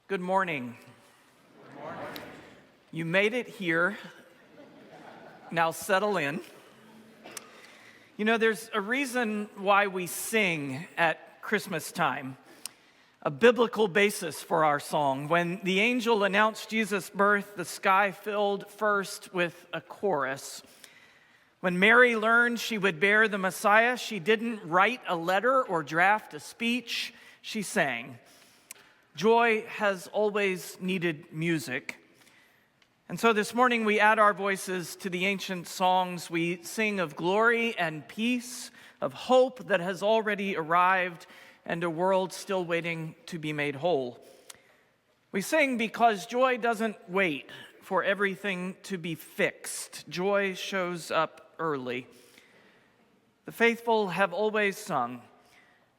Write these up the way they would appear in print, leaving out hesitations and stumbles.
Good morning. You made it here. Now settle in. You know, there's a reason why we sing at Christmas time, a biblical basis for our song. When the angel announced Jesus' birth, the sky filled first with a chorus. When Mary learned she would bear the Messiah, she didn't write a letter or draft a speech, she sang. Joy has always needed music. And so this morning we add our voices to the ancient songs. We sing of glory and peace, of hope that has already arrived, and a world still waiting to be made whole. We sing because joy doesn't wait for everything to be fixed. Joy shows up early. The faithful have always sung,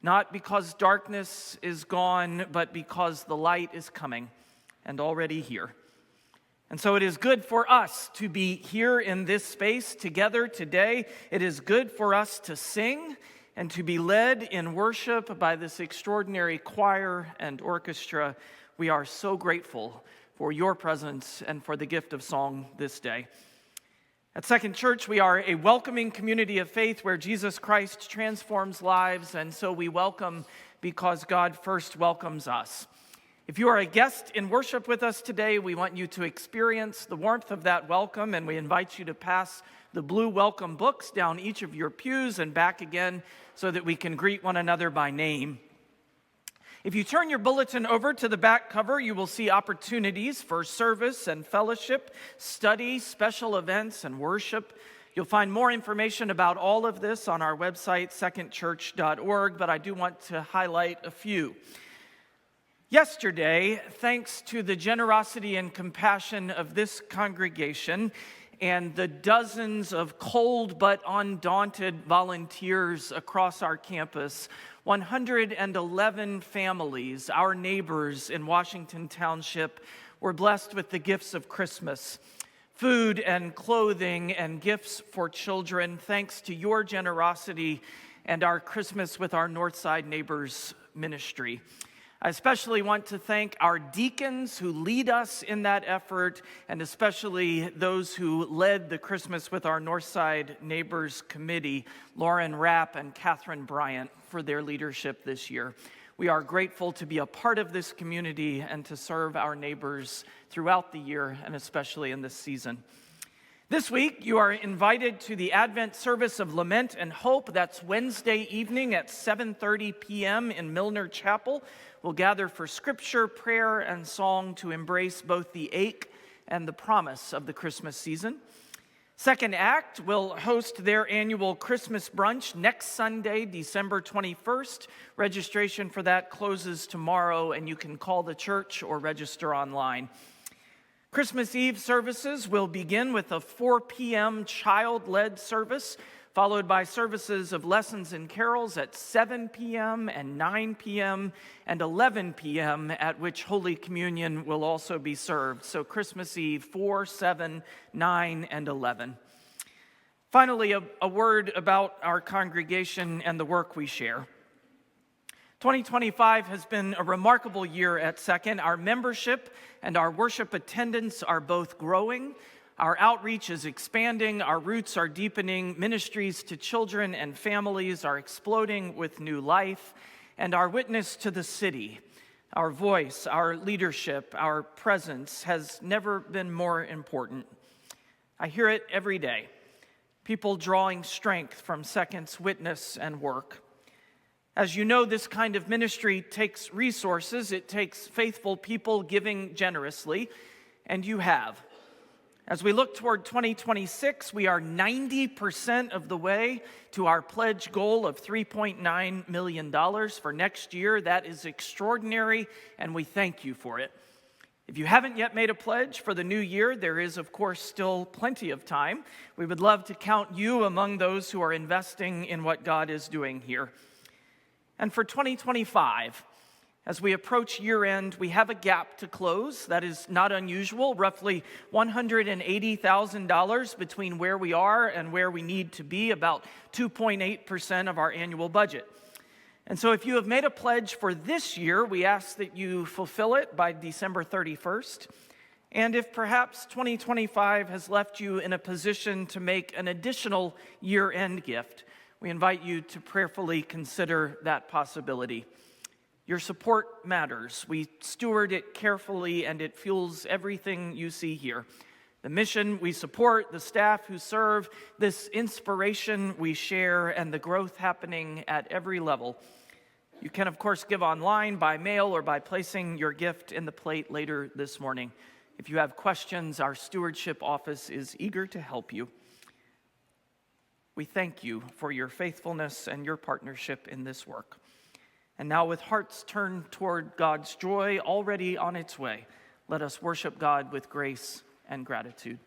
not because darkness is gone, but because the light is coming and already here. And so it is good for us to be here in this space together today. It is good for us to sing and to be led in worship by this extraordinary choir and orchestra. We are so grateful for your presence and for the gift of song this day. At Second Church, we are a welcoming community of faith where Jesus Christ transforms lives, and so we welcome because God first welcomes us. If you are a guest in worship with us today, we want you to experience the warmth of that welcome, and we invite you to pass the blue welcome books down each of your pews and back again so that we can greet one another by name. If you turn your bulletin over to the back cover, you will see opportunities for service and fellowship, study, special events, and worship. You'll find more information about all of this on our website, secondchurch.org, but I do want to highlight a few. Yesterday, thanks to the generosity and compassion of this congregation and the dozens of cold but undaunted volunteers across our campus, 111 families, our neighbors in Washington Township, were blessed with the gifts of Christmas, food and clothing and gifts for children, thanks to your generosity and our Christmas with our Northside Neighbors ministry. I especially want to thank our deacons who lead us in that effort, and especially those who led the Christmas with our Northside Neighbors Committee, Lauren Rapp and Catherine Bryant, for their leadership this year. We are grateful to be a part of this community and to serve our neighbors throughout the year, and especially in this season. This week, you are invited to the Advent service of Lament and Hope. That's Wednesday evening at 7:30 p.m. in Milner Chapel. We'll gather for scripture, prayer, and song to embrace both the ache and the promise of the Christmas season. Second Act will host their annual Christmas brunch next Sunday, December 21st. Registration for that closes tomorrow, and you can call the church or register online. Christmas Eve services will begin with a 4 p.m. child-led service, followed by services of lessons and carols at 7 p.m. and 9 p.m. and 11 p.m., at which Holy Communion will also be served. So Christmas Eve, 4, 7, 9, and 11. Finally, a word about our congregation and the work we share. 2025 has been a remarkable year at Second. Our membership and our worship attendance are both growing. Our outreach is expanding. Our roots are deepening. Ministries to children and families are exploding with new life. And our witness to the city, our voice, our leadership, our presence has never been more important. I hear it every day. People drawing strength from Second's witness and work. As you know, this kind of ministry takes resources. It takes faithful people giving generously, and you have. As we look toward 2026, we are 90% of the way to our pledge goal of $3.9 million for next year. That is extraordinary, and we thank you for it. If you haven't yet made a pledge for the new year, there is, of course, still plenty of time. We would love to count you among those who are investing in what God is doing here. And for 2025, as we approach year end, we have a gap to close. That is not unusual, roughly $180,000 between where we are and where we need to be, about 2.8% of our annual budget. And so if you have made a pledge for this year, we ask that you fulfill it by December 31st. And if perhaps 2025 has left you in a position to make an additional year-end gift, we invite you to prayerfully consider that possibility. Your support matters. We steward it carefully, and it fuels everything you see here. The mission we support, the staff who serve, this inspiration we share, and the growth happening at every level. You can, of course, give online, by mail, or by placing your gift in the plate later this morning. If you have questions, our stewardship office is eager to help you. We thank you for your faithfulness and your partnership in this work. And now, with hearts turned toward God's joy already on its way, let us worship God with grace and gratitude.